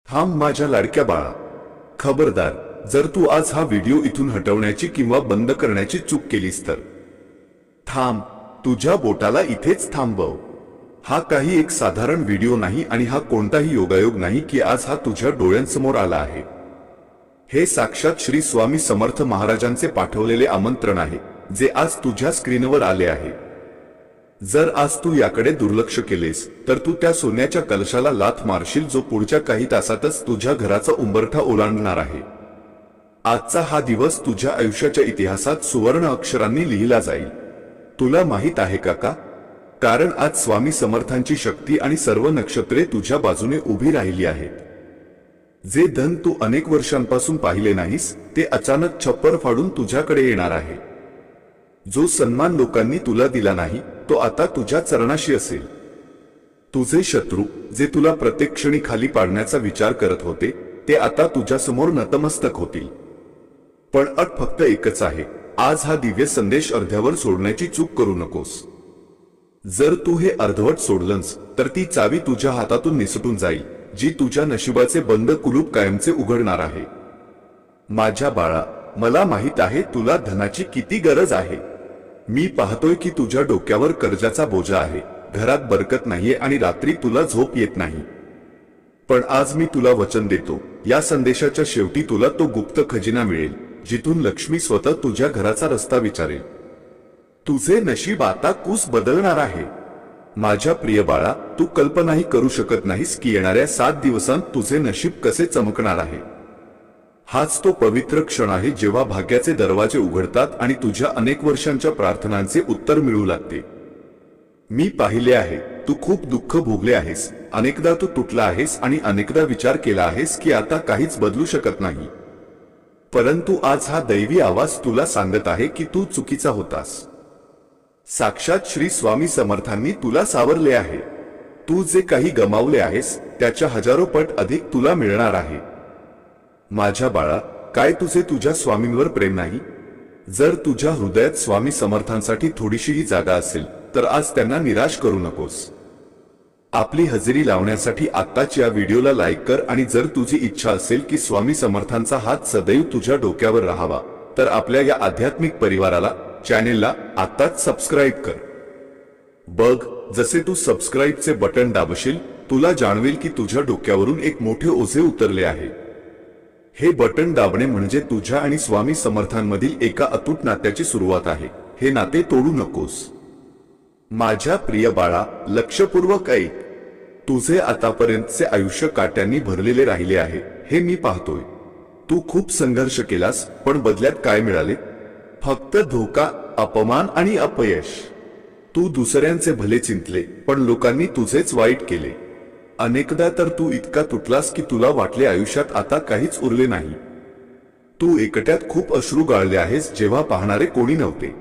थांब माझ्या लाडक्या बाळा, खबरदार, जर तू आज हा व्हिडिओ इथून हटवण्याची किंवा बंद करण्याची चूक केलीस तर थांब, तुझ्या बोटाला इथेच थांबव. हा काही एक साधारण व्हिडिओ नाही आणि हा कोणताही योगायोग नाही की आज हा तुझ्या डोळ्यांसमोर आला आहे. हे साक्षात श्री स्वामी समर्थ महाराजांचे पाठवलेले आमंत्रण आहे, जे आज तुझ्या स्क्रीनवर आले आहे. जर आज तू याकडे दुर्लक्ष केलेस तर तू त्या सोन्याच्या कलशाला लाथ मारशील जो पुढच्या काही तासातच तुझ्या घराचा उंबरठा ओलांडणार आहे. आजचा हा दिवस तुझ्या आयुष्याच्या इतिहासात सुवर्ण अक्षरांनी लिहिला जाईल. तुला माहित आहे का? कारण आज स्वामी समर्थांची शक्ती आणि सर्व नक्षत्रे तुझ्या बाजूने उभी राहिली आहेत. जे धन तू अनेक वर्षांपासून पाहिले नाहीस ते अचानक छप्पर फाडून तुझ्याकडे येणार आहे. जो सन्मान लोकांनी तुला दिला नाही तो आता तुझ्या चरणाशी असेल. तुझे शत्रू जे तुला प्रत्येक क्षणी खाली पाडण्याचा विचार करत होते ते आता तुझ्या समोर नतमस्तक होतील. पण अट फक्त एकच आहे, आज हा दिव्य संदेश अर्ध्यावर सोडण्याची चूक करू नकोस. जर तू हे अर्धवट सोडलंस तर ती चावी तुझ्या हातातून निसटून जाईल, जी तुझ्या नशिबाचे बंद कुलूप कायमचे उघडणार आहे. माझ्या बाळा, मला माहित आहे तुला धनाची किती गरज आहे. मी पाहतोय की तुझ्या डोक्यावर कर्जाचा बोजा आहे, घरात बरकत नाहीये आणि रात्री तुला झोप येत नाही. पण आज मी तुला वचन देतो, या संदेशाच्या शेवटी तुला तो गुप्त खजिना मिळेल, जिथून लक्ष्मी स्वतः तुझ्या घराचा रस्ता विचारेल. तुझे नशीब आता कूस बदलणार आहे. माझ्या प्रिय बाळा, तू कल्पनाही करू शकत नाहीस की येणाऱ्या 7 दिवसांत तुझे नशीब कसे चमकणार आहे. हाच तो पवित्र क्षण आहे जेव्हा भाग्याचे दरवाजे उघडतात आणि तुझ्या अनेक वर्षांच्या प्रार्थनांचे उत्तर मिळू लागते. मी पाहिले आहे, तू खूप दुःख भोगले आहेस, अनेकदा तू तुटला आहेस आणि अनेकदा विचार केला आहेस की आता काहीच बदलू शकत नाही. परंतु आज हा दैवी आवाज तुला सांगत आहे की तू चुकीचा होतास. साक्षात श्री स्वामी समर्थांनी तुला सावरले आहे. तू जे काही गमावले आहेस त्याच्या हजारो पट अधिक तुला मिळणार आहे. माझ्या बाळा, काय तुझे तुझ्या स्वामींवर प्रेम नाही? जर तुझ्या हृदयात स्वामी समर्थांसाठी थोडीशीही जागा असेल तर आज त्यांना निराश करू नकोस. आपली हजेरी लावण्यासाठी आत्ताच या व्हिडिओला लाईक कर आणि जर तुझी इच्छा असेल की स्वामी समर्थांचा हात सदैव तुझ्या डोक्यावर राहावा तर आपल्या या आध्यात्मिक परिवाराला, चॅनेलला आत्ताच सबस्क्राईब कर. बघ, जसे तू सबस्क्राईबचे बटन दाबशील तुला जाणवेल की तुझ्या डोक्यावरून एक मोठे ओझे उतरले आहे. हे बटन दाबणे म्हणजे तुझ्या आणि स्वामी समर्थांमधील एका अतूट नात्याची सुरुवात आहे. हे नाते तोडू नकोस. माझ्या प्रिय बाळा, लक्षपूर्वक ऐक. तुझे आतापर्यंतचे आयुष्य काट्यांनी भरलेले राहिले आहे हे मी पाहतोय. तू खूप संघर्ष केलास, पण बदल्यात काय मिळाले? फक्त धोका, अपमान आणि अपयश. तू दुसऱ्यांचे भले चिंतले पण लोकांनी तुझेच वाईट केले. अनेकदा तर तू इतका तुटलास की तुला वाटले आयुष्यात आता काहीच उरले नाही. तू एकट्यात खूप अश्रू गाळले आहेस जेव्हा पाहणारे कोणी नव्हते.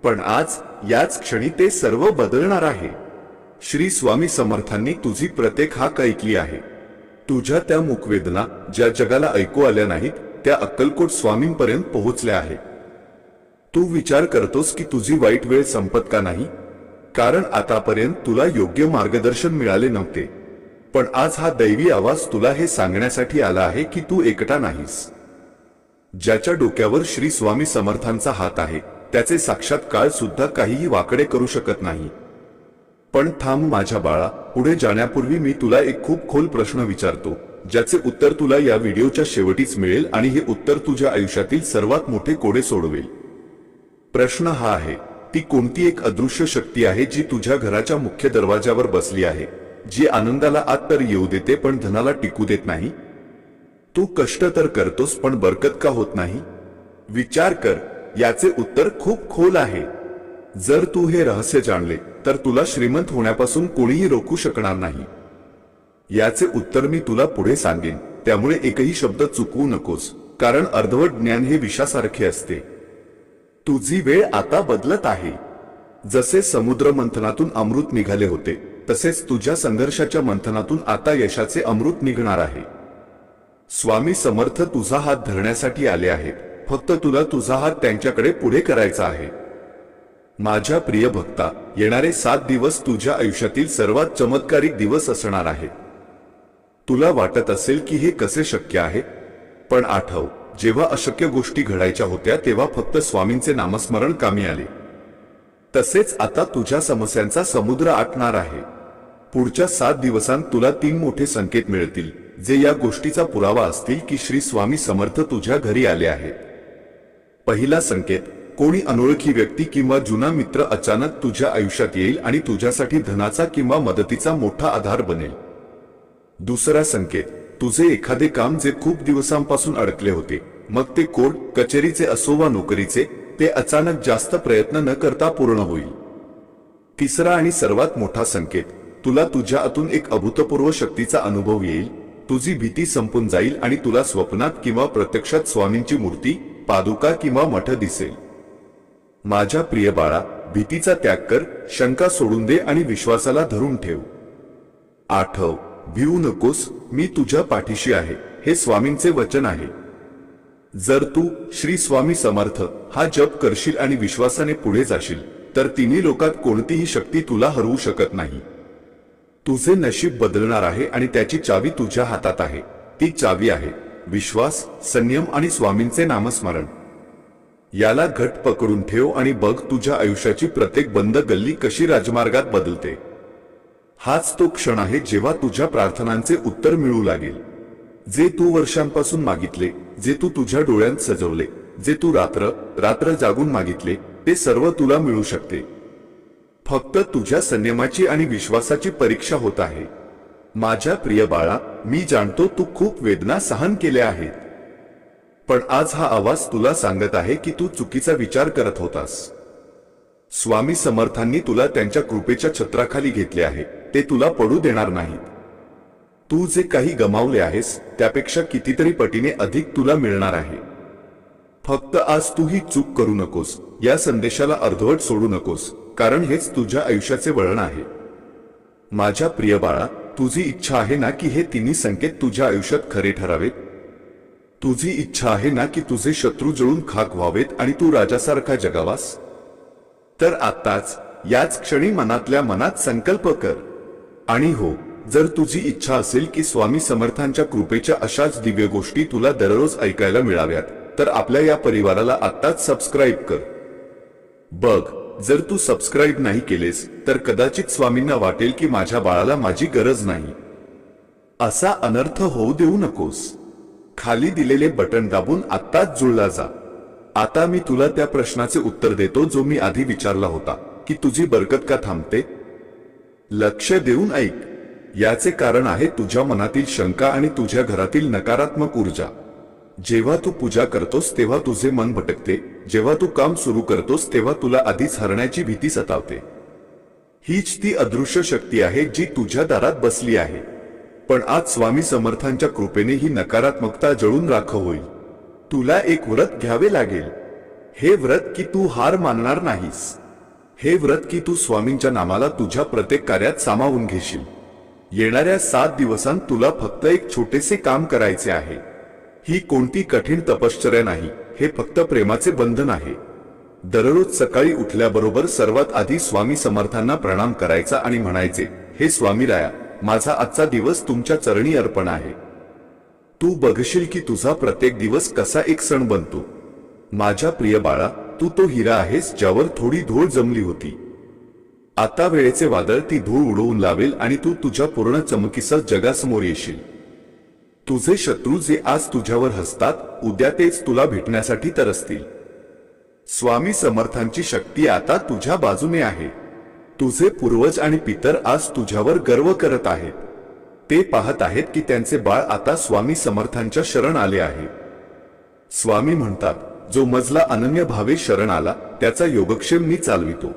पण आज याच क्षणी ते सर्व बदलणार आहे. श्री स्वामी समर्थांनी तुझी प्रत्येक हाक ऐकली आहे. तुझ्या त्या मुखवेदना ज्या जगाला ऐकू आल्या नाहीत त्या अक्कलकोट स्वामींपर्यंत पोहोचल्या आहेत. तू विचार करतोस की तुझी वाईट वेळ संपत का नाही? कारण आतापर्यंत तुला योग्य मार्गदर्शन मिळाले नव्हते. पण आज हा दैवी आवाज तुला हे सांगण्यासाठी आला आहे की तू एकटा नाहीस. ज्याच्या डोक्यावर श्री स्वामी समर्थांचा हात आहे त्याचे साक्षात काळ सुद्धा काहीही वाकडे करू शकत नाही. पण थांब माझ्या बाळा, पुढे जाण्यापूर्वी मी तुला एक खूप खोल प्रश्न विचारतो, ज्याचे उत्तर तुला या व्हिडिओच्या शेवटीच मिळेल आणि हे उत्तर तुझ्या आयुष्यातील सर्वात मोठे कोडे सोडवेल. प्रश्न हा आहे, ती कोणती एक अदृश्य शक्ती आहे जी तुझ्या घराच्या मुख्य दरवाजावर बसली आहे, जी आनंदाला आत तर येऊ देते पण धनाला टिकू देत नाही? तू कष्ट तर करतोस पण बरकत का होत नाही? विचार कर, याचे उत्तर खूप खोल आहे. जर तू हे रहस्य जाणले तर तुला श्रीमंत होण्यापासून कोणीही रोखू शकणार नाही. याचे उत्तर मी तुला पुढे सांगेन, त्यामुळे एकही शब्द चुकवू नकोस, कारण अर्धवट ज्ञान हे विषासारखे असते. तुझी वेळ आता बदलत आहे. जसे समुद्र मंथनातून अमृत निघाले होते तसेच तुझ्या संघर्षाच्या मंथनातून आता यशाचे अमृत निघणार आहे. स्वामी समर्थ तुझा हात धरण्यासाठी आले आहेत, फक्त तुला तुझा हात त्यांच्याकडे पुढे करायचा आहे. माझ्या प्रिय भक्ता, येणारे 7 दिवस तुझ्या आयुष्यातील सर्वात चमत्कारिक दिवस असणार आहेत. तुला वाटत असेल की हे कसे शक्य आहे, पण आठव, जेव्हा अशक्य गोष्टी घडायच्या होत्या तेव्हा फक्त स्वामींचे नामस्मरण कामी आले. तसेच आता तुझ्या समस्यांचा समुद्र आटणार आहे. पुढच्या 7 दिवसांत तुला 3 मोठे संकेत मिळतील, जे या गोष्टीचा पुरावा असतील की श्री स्वामी समर्थ तुझ्या घरी आले आहेत. पहिला संकेत, कोणी अनोळखी व्यक्ती किंवा जुना मित्र अचानक तुझ्या आयुष्यात येईल आणि तुझ्यासाठी धनाचा किंवा मदतीचा मोठा आधार बनेल. दुसरा संकेत, तुझे एखादे काम जे खूप दिवसांपासून अडकले होते, मग ते कोर्ट कचेरीचे असो वा नोकरीचे, ते अचानक जास्त प्रयत्न न करता पूर्ण होईल. तिसरा आणि सर्वात मोठा संकेत, तुला तुझ्या आतून एक अभूतपूर्व शक्तीचा अनुभव येईल. तुझी भीती संपून जाईल आणि तुला स्वप्नात किंवा प्रत्यक्षात स्वामींची मूर्ती, पादुका किंवा मठ दिसेल. माझ्या प्रिय बाळा, भीतीचा त्याग कर, शंका सोडून दे आणि विश्वासाला धरून ठेव. आठव, भिवू नकोस, मी तुझ्या पाठीशी आहे, हे स्वामींचे वचन आहे. जर तू श्री स्वामी समर्थ हा जप करशील आणि विश्वासाने पुढे जाशील, तर तिन्ही लोकात कोणतीही शक्ती तुला हरवू शकत नाही. तुझे नशीब बदलणार आहे आणि त्याची चावी तुझ्या हातात आहे. ती चावी आहे विश्वास, संयम आणि स्वामींचे नामस्मरण. याला घट पकडून ठेव आणि बघ तुझ्या आयुष्याची प्रत्येक बंद गल्ली कशी राजमार्गात बदलते. हाच तो क्षण आहे जेव्हा तुझ्या प्रार्थनांचे उत्तर मिळू लागेल. जे तू वर्षांपासून मागितले, जे तू तुझ्या डोळ्यांत सजवले, जे तू रात्र रात्र जागून मागितले, ते सर्व तुला मिळू शकते. फक्त तुझ्या संयमाची आणि विश्वासाची परीक्षा होत आहे. माझ्या प्रिय बाळा, मी जाणतो तू खूप वेदना सहन केल्या आहेत, पण आज हा आवाज तुला सांगत आहे की तू चुकीचा विचार करत होतास. स्वामी समर्थांनी तुला त्यांच्या कृपेच्या छत्राखाली घेतले आहे. ते तुला पडू देणार नाहीत. तू जे काही गमावले आहेस त्यापेक्षा कितीतरी पटीने अधिक तुला मिळणार आहे. फक्त आज तू ही चूक करू नकोस. या संदेशाला अर्धवट सोडू नकोस, कारण हेच तुझ्या आयुष्याचे वळण आहे. माझ्या प्रिय बाळा, तुझी इच्छा आहे ना की हे तिन्ही संकेत तुझ्या आयुष्यात खरे ठरावेत? तुझी इच्छा आहे ना की तुझे शत्रू जळून खाक व्हावेत आणि तू राजासारखा जगावास? तर आत्ताच याच क्षणी मनातल्या मनात संकल्प कर. आणि हो, जर तुझी इच्छा असेल की स्वामी समर्थांच्या कृपेच्या अशाच दिव्य गोष्टी तुला दररोज ऐकायला मिळाव्यात, तर आपल्या या परिवाराला आत्ताच सबस्क्राईब कर. बघ, जर तू सबस्क्राईब नाही केलेस तर कदाचित स्वामींना वाटेल की माझ्या बाळाला माझी गरज नाही. असा अनर्थ होऊ देऊ नकोस. खाली दिलेले बटन दाबून आत्ताच जुळला जा. आता मी तुला त्या प्रश्नाचे उत्तर देतो जो मी आधी विचारला होता, की तुझी बरकत का थांबते? लक्ष देऊन ऐक. याचे कारण आहे तुझ्या मनातील शंका आणि तुझ्या घरातील नकारात्मक ऊर्जा. जेव्हा तू पूजा करतोस तेव्हा तुझे मन भटकते. जेव्हा तू काम सुरू करतोस तेव्हा तुला आधीच हरण्याची भीती सतावते. हीच ती अदृश्य शक्ती आहे जी तुझ्या दारात बसली आहे. पण आज स्वामी समर्थांच्या कृपेने ही नकारात्मकता जळून राख होईल. तुला एक व्रत घ्यावे लागेल. हे व्रत की तू हार मानणार नाहीस. हे व्रत की तू स्वामींच्या नामाला तुझ्या प्रत्येक कार्यात सामावून घेशील. येणाऱ्या 7 दिवसांत तुला फक्त एक छोटेसे काम करायचे आहे. ही कोणती कठीण तपश्चर्या नाही, हे फक्त प्रेमाचे बंधन आहे. दररोज सकाळी उठल्याबरोबर सर्वात आधी स्वामी समर्थांना प्रणाम करायचा आणि म्हणायचे, हे स्वामीराया, माझा आजचा दिवस तुमच्या चरणी अर्पण आहे. तू बघशील की तुझा प्रत्येक दिवस कसा एक सण बनतो. माझ्या प्रिय बाळा, तू तो हिरा आहेस ज्यावर थोडी धूळ जमली होती. आता वेळेचे वादळ ती धूळ उडवून लावेल आणि तू तुझ्या पूर्ण चमकीसह जगासमोर येशील. तुझे शत्रू जे आज तुझ्यावर हसतात, उद्या तेच तुला भेटण्यासाठी तरसतील. स्वामी समर्थांची शक्ती आता तुझ्या बाजूने आहे. तुझे पूर्वज आणि पितर आज तुझ्यावर गर्व करत आहेत. ते पाहत आहेत की त्यांचे बाळ आता स्वामी समर्थांच्या शरण आले आहे. स्वामी म्हणतात, जो मजला अनन्य भावे शरण आला त्याचा योगक्षेम मी चालवितो.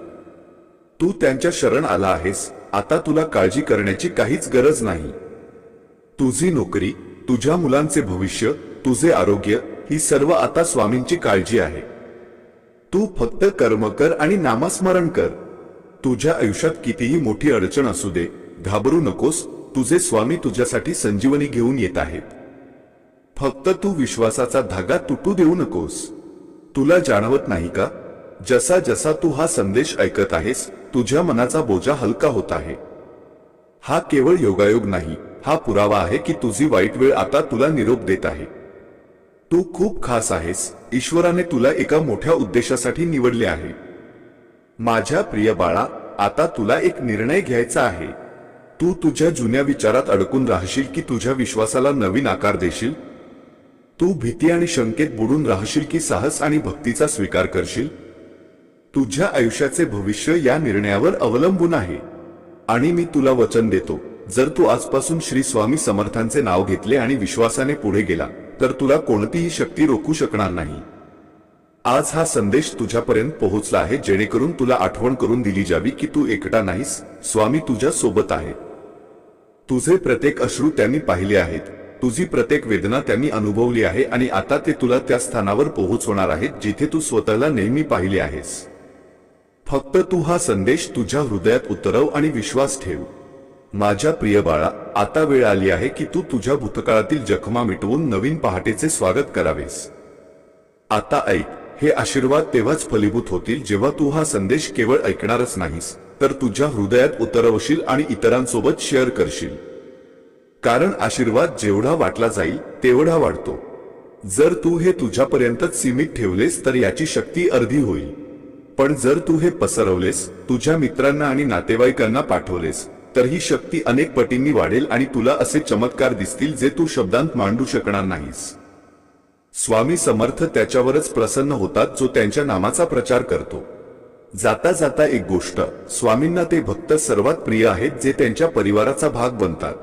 तू त्यांच्या शरण आला आहेस. आता तुला काळजी करण्याची काहीच गरज नाही. तुझी नोकरी, तुझ्या मुलांचे भविष्य, तुझे आरोग्य, ही सर्व आता स्वामींची काळजी आहे. तू फक्त कर्म कर आणि नामस्मरण कर. तुझ्या आयुष्यात कितीही मोठी अडचण असू दे, घाबरू नकोस. तुझे स्वामी तुझ्यासाठी संजीवनी घेऊन येत आहेत. फक्त तू विश्वासाचा धागा तुटू देऊ नकोस. तुला जाणवत नाही का, जसा जसा तू हा संदेश ऐकत आहेस, तुझ्या मनाचा बोजा हलका होत आहे. हा केवळ योगायोग नाही, हा पुरावा आहे की तुझी वाईट वेळ आता तुला निरोप देत आहे. तू खूप खास आहेस. ईश्वराने तुला एका मोठ्या उद्देशासाठी निवडले आहे. माझ्या प्रिय बाळा, आता तुला एक निर्णय घ्यायचा आहे. तू तुझ्या जुन्या विचारात अडकून राहशील की तुझ्या विश्वासाला नवीन आकार देशील? तू भीती आणि शंकेत बुडून राहशील की साहस आणि भक्तीचा स्वीकार करशील? तुझ्या आयुष्याचे भविष्य या निर्णयावर अवलंबून आहे. आणि मी तुला वचन देतो, जर तू आजपासून श्री स्वामी समर्थांचे नाव घेतले आणि विश्वासाने पुढे गेला तर तुला कोणतीही शक्ती रोखू शकणार नाही. आज हा संदेश तुझ्यापर्यंत पोहोचला आहे जेणेकरून तुला आठवण करून दिली जावी की तू एकटा नाहीस. स्वामी तुझ्या सोबत आहे. तुझे प्रत्येक अश्रू त्यांनी पाहिले आहेत. तुझी प्रत्येक वेदना त्यांनी अनुभवली आहे आणि आता ते तुला त्या स्थानावर पोहोचवणार आहेत जिथे तू स्वतःला नेहमी पाहिले आहेस. फक्त तू हा संदेश तुझ्या हृदयात उतरव आणि विश्वास ठेव. माझ्या प्रिय बाळा, आता वेळ आली आहे की तू तुझ्या भूतकाळातील जखमा मिटवून नवीन पहाटेचे स्वागत करावेस. आता ऐक, हे आशीर्वाद तेव्हाच फलीभूत होतील जेव्हा तू हा संदेश केवळ ऐकणारच नाहीस तर तुझ्या हृदयात उतरवशील आणि इतरांसोबत शेअर करशील. कारण आशीर्वाद जेवढा वाटला जाईल तेवढा वाढतो. जर तू हे तुझ्यापर्यंतच सीमित ठेवलेस तर याची शक्ती अर्धी होईल. पण जर तू हे पसरवलेस, तुझ्या मित्रांना आणि नातेवाईकांना पाठवलेस, तर ही शक्ती अनेक पटींनी वाढेल आणि तुला असे चमत्कार दिसतील जे तू शब्दांत मांडू शकणार नाहीस. स्वामी समर्थ त्याच्यावरच प्रसन्न होतात जो त्यांच्या नामाचा प्रचार करतो. जाता जाता एक गोष्ट, स्वामींना ते भक्त सर्वात प्रिय आहेत जे त्यांच्या परिवाराचा भाग बनतात.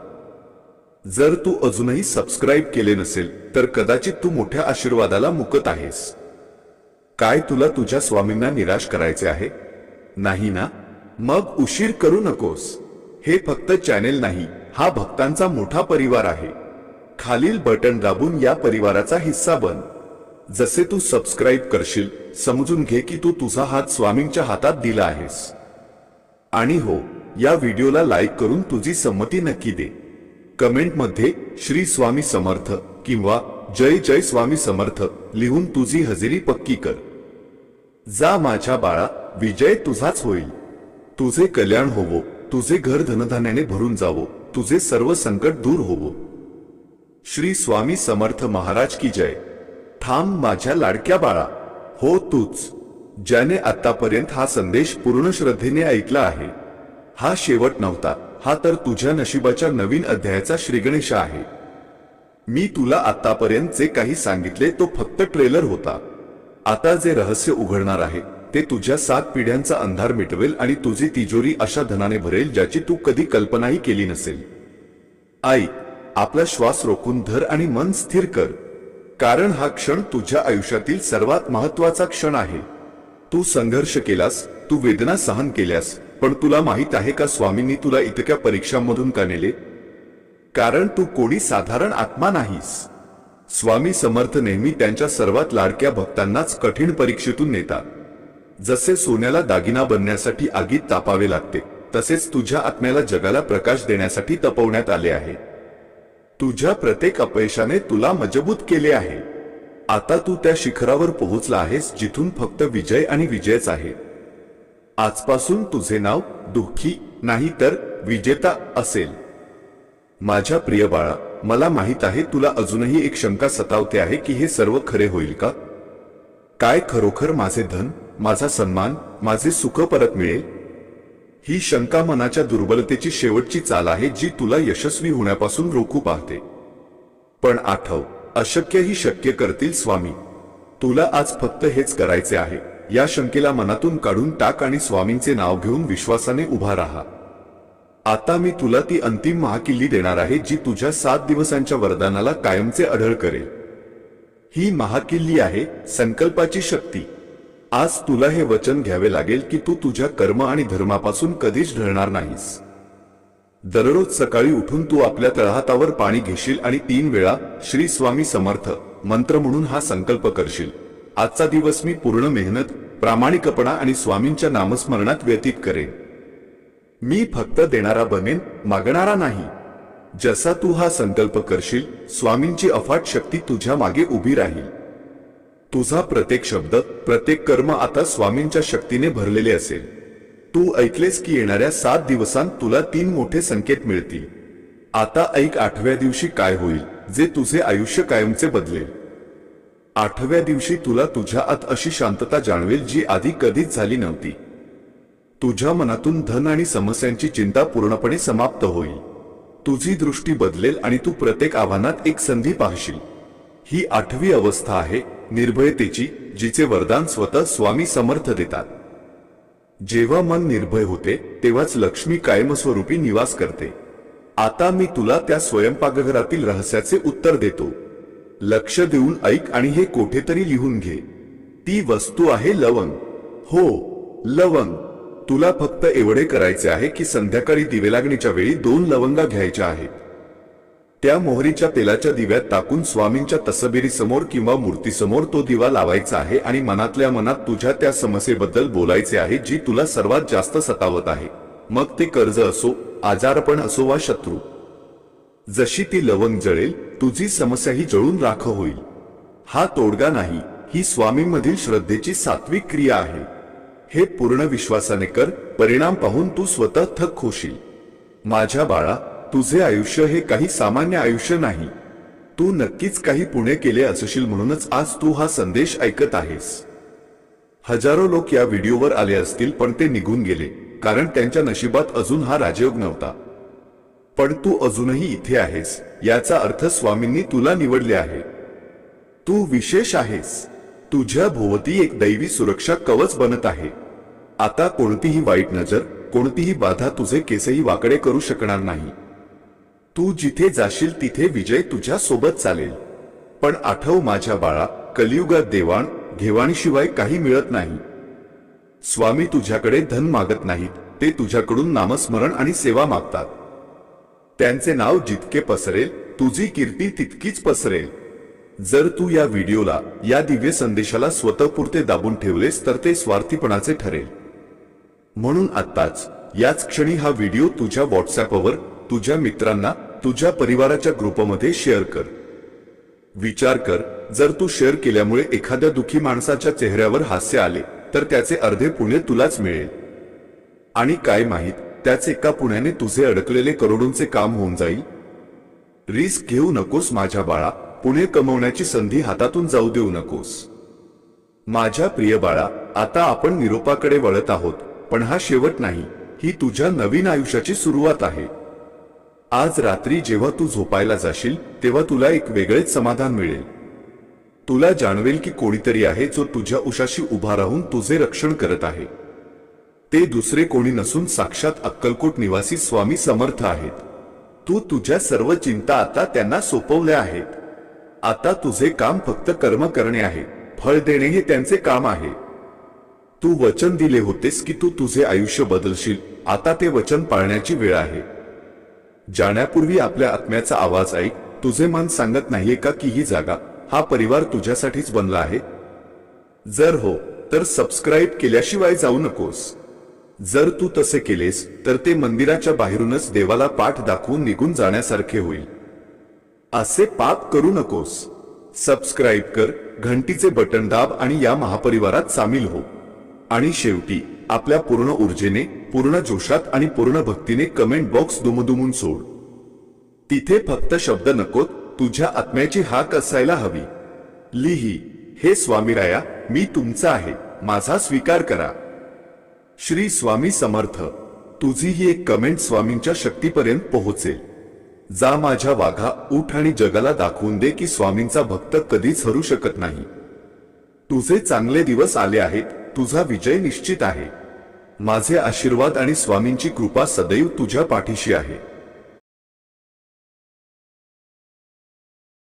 जर तू अजूनही सबस्क्राईब केले नसेल तर कदाचित तू मोठ्या आशीर्वादाला मुकत आहेस. काय तुला तुझ्या स्वामींना निराश करायचे आहे? नाही ना? मग उशीर करू नकोस. हे फक्त चॅनेल नाही, हा भक्तांचा मोठा परिवार आहे. खालील बटन दाबून या परिवाराचा हिस्सा बन. जसे तू सबस्क्राईब करशील, समजून घे की तू तुझा हात स्वामींच्या हातात दिला आहेस. आणि हो, या व्हिडिओला लाईक करून तुझी संमती नक्की दे. कमेंटमध्ये श्री स्वामी समर्थ किंवा जय जय स्वामी समर्थ लिहून तुझी हजेरी पक्की कर. जा माझ्या बाळा, विजय तुझाच होईल. तुझे कल्याण होवो, तुझे घर धनधान्याने भरून जावो, तुझे सर्व संकट दूर होवो. श्री स्वामी समर्थ महाराज की जय. थांब माझ्या लाडक्या बाळा. हो तूच, ज्याने आतापर्यंत हा संदेश पूर्ण श्रद्धेने ऐकला आहे. हा शेवट नव्हता, हा तर तुझ्या नशिबाच्या नवीन अध्यायाचा श्रीगणेश आहे. मी तुला आतापर्यंत जे काही सांगितले तो फक्त ट्रेलर होता. आता जे रहस्य उघडणार आहे ते तुझ्या 7 पिढ्यांचा अंधार मिटवेल आणि तुझी तिजोरी अशा धनाने भरेल ज्याची तू कधी कल्पनाही केली नसेल. आई, आपला श्वास रोखून धर आणि मन स्थिर कर. कारण हा क्षण तुझ्या आयुष्यातील सर्वात महत्त्वाचा क्षण आहे. तू संघर्ष केलास, तू वेदना सहन केल्यास, पण तुला माहित आहे का स्वामींनी तुला इतक्या परीक्षांमधून का नेले? कारण तू कोणी साधारण आत्मा नाहीस. स्वामी समर्थ नेहमी त्यांच्या सर्वात लाडक्या भक्तांनाच कठीण परीक्षेतून नेतात. जसे सोन्याला दागिना बनण्यासाठी आगीत तापावे लागते, तसेच तुझ्या आत्म्याला जगाला प्रकाश देण्यासाठी तपवण्यात आले आहे. तुझ्या प्रत्येक अपयशाने तुला मजबूत केले आहे. आता तू त्या शिखरावर पोहोचला आहेस जिथून फक्त विजय आणि विजयच आहे. आजपासून तुझे नाव दुःखी नाही तर विजेता असेल. माझ्या प्रिय बाळा, मला माहित आहे तुला अजूनही एक शंका सतावते आहे की हे सर्व खरे होईल का? काय खरोखर माझे धन, माझा सन्मान, माझे सुख परत मिळेल? ही शंका मनाच्या दुर्बलतेची शेवटची चाल आहे जी तुला यशस्वी होण्यापासून रोखू पाहते. पण आठव, अशक्यही शक्य करतील स्वामी. तुला आज फक्त हेच करायचे आहे. या शंकेला मनातून काढून टाक आणि स्वामींचे नाव घेऊन विश्वासाने उभा राहा. आता मी तुला ती अंतिम महाकिल्ली देणार आहे जी तुझ्या 7 दिवसांच्या वरदानाला कायमचे अढळ करेल. ही महाकिल्ली आहे संकल्पाची शक्ती. आज तुला हे वचन घ्यावे लागेल की तू तुझ्या कर्म आणि धर्मापासून कधीच ढळणार नाहीस. दररोज सकाळी उठून तू आपल्या तळहातावर पाणी घेशील आणि 3 वेळा श्री स्वामी समर्थ मंत्र म्हणून हा संकल्प करशील. आजचा दिवस मी पूर्ण मेहनत, प्रामाणिकपणा आणि स्वामींच्या नामस्मरणात व्यतीत करेन. मी फक्त देणारा बनेन, मागणारा नाही. जसा तू हा संकल्प करशील, स्वामींची अफाट शक्ती तुझ्या मागे उभी राहील. तुझा प्रत्येक शब्द, प्रत्येक कर्म आता स्वामींच्या शक्तीने भरलेले असेल. तू ऐकलेस की येणाऱ्या 7 दिवसांत तुला 3 मोठे संकेत मिळतील. आता ऐक, 8व्या दिवशी काय होईल जे तुझे आयुष्य कायमचे बदलेल. 8व्या दिवशी तुला तुझ्या आत अशी शांतता जाणवेल जी आधी कधीच झाली नव्हती. तुझ्या मनातून धन आणि समस्यांची चिंता पूर्णपणे समाप्त होईल. तुझी दृष्टी बदलेल आणि तू प्रत्येक आव्हानात एक संधी पाहशील. ही 8वी अवस्था आहे निर्भयतेची, जिचे वरदान स्वतः स्वामी समर्थ देतात. जेव्हा मन निर्भय होते तेव्हाच लक्ष्मी कायमस्वरूपी निवास करते. आता मी तुला त्या स्वयंपाकघरातील रहस्याचे उत्तर देतो. लक्ष देऊन ऐक आणि हे कोठेतरी लिहून घे. ती वस्तू आहे लवंग. हो, लवंग. तुला फक्त एवढे करायचे आहे की संध्याकाळी दिवे लागणीच्या वेळी 2 लवंगा घ्यायच्या आहेत. त्या मोहरीच्या तेलाच्या दिव्यात टाकून स्वामींच्या तसबिरीसमोर किंवा मूर्तीसमोर तो दिवा लावायचा आहे आणि मनातल्या मनात तुझ्या त्या समस्येबद्दल बोलायचे आहे जी तुला सर्वात जास्त सतावत आहे. मग ते कर्ज असो, आजारपण असो वा शत्रू. जशी ती लवंग जळेल तुझी समस्याही जळून राख होईल. हा तोडगा नाही, ही स्वामींमधील श्रद्धेची सात्विक क्रिया आहे. हे पूर्ण विश्वासाने कर. परिणाम पाहून तू स्वतः थक्क होशील. माझ्या बाळा, तुझे आयुष्य हे काही सामान्य आयुष्य नाही. तू नक्कीच काही पुण्य केले असशील, म्हणूनच आज तू हा संदेश ऐकत आहेस. हजारो लोक या व्हिडिओवर आले असतील पण ते निघून गेले, कारण त्यांच्या नशिबात अजून हा राजयोग नव्हता. पण तू अजूनही इथे आहेस, याचा अर्थ स्वामींनी तुला निवडले आहे. तू विशेष आहेस. तुझ्या भोवती एक दैवी सुरक्षा कवच बनत आहे. आता कोणतीही वाईट नजर, कोणतीही बाधा तुझे केसही वाकडे करू शकणार नाही. तू जिथे जाशील तिथे विजय तुझ्या सोबत चालेल. पण आठव माझ्या बाळा, कलियुगात देवाण घेवाणीशिवाय काही मिळत नाही. स्वामी तुझ्याकडे धन मागत नाहीत, ते तुझ्याकडून नामस्मरण आणि सेवा मागतात. त्यांचे नाव जितके पसरेल तुझी कीर्ती तितकीच पसरेल. जर तू या व्हिडिओला, या दिव्य संदेशाला स्वतःपुरते दाबून ठेवलेस तर ते स्वार्थीपणाचे ठरेल. म्हणून आत्ताच याच क्षणी हा व्हिडिओ तुझ्या व्हॉट्सअॅपवर, तुझ्या मित्रांना, तुझ्या परिवाराच्या ग्रुपमध्ये शेअर कर. विचार कर, जर तू शेअर केल्यामुळे एखाद्या दुःखी माणसाच्या चेहऱ्यावर हास्य आले तर त्याचे अर्धे पुण्य तुलाच मिळेल. आणि काय माहित, त्याच एका पुण्याने तुझे अडकलेले करोडोंचे काम होऊन जाईल. रिस्क घेऊ नकोस माझ्या बाळा. पुणे कमवण्याची संधी हातातून जाऊ देऊ नकोस. माझ्या प्रिय बाळा, आता आपण निरोपाकडे वळत आहोत, पण हा शेवट नाही. ही तुझ्या नवीन आयुष्याची सुरुवात आहे. आज रात्री जेव्हा तू झोपायला जाशील तेव्हा तुला एक वेगळेच समाधान मिळेल. तुला जाणवेल की कोणीतरी आहे जो तुझ्या उशाशी उभा राहून तुझे रक्षण करत आहे. ते दुसरे कोणी नसून साक्षात अक्कलकोट निवासी स्वामी समर्थ आहेत. तू तुझ्या सर्व चिंता आता त्यांना सोपवल्या आहेत. आता तुझे काम फक्त कर्म करणे आहे, फळ देणे हे त्यांचे काम आहे. तू वचन दिले होतेस की तू तुझे आयुष्य बदलशील. आता ते वचन पाळण्याची वेळ आहे. जाण्यापूर्वी आपल्या आत्म्याचा आवाज ऐक. तुझे मन सांगत नाहीये का की ही जागा, हा परिवार तुझ्यासाठीच बनला आहे? जर हो, तर सबस्क्राईब केल्याशिवाय जाऊ नकोस. जर तू तसे केलेस तर ते मंदिराच्या बाहेरूनच देवाला पाठ दाखवून निघून जाण्यासारखे होईल. असे पाप करू नकोस. सबस्क्राईब कर, घंटीचे बटन दाब आणि या महापरिवारात सामील हो. आणि शेवटी आपल्या पूर्ण ऊर्जेने, पूर्ण जोशात आणि पूर्ण भक्तीने कमेंट बॉक्स दुमदुमून सोड. तिथे फक्त शब्द नकोत, तुझ्या आत्म्याची हाक असायला हवी. लिही, हे स्वामीराया, मी तुमचा आहे, माझा स्वीकार करा. श्री स्वामी समर्थ. तुझी ही एक कमेंट स्वामींच्या शक्तीपर्यंत पोहोचेल. जा माझ्या वाघा, उठ आणि जगाला दाखवून दे की स्वामींचा भक्त कधीच हरू शकत नाही. तुझे चांगले दिवस आले आहेत. तुझा विजय निश्चित आहे. माझे आशीर्वाद आणि स्वामींची कृपा सदैव तुझ्या पाठीशी आहे.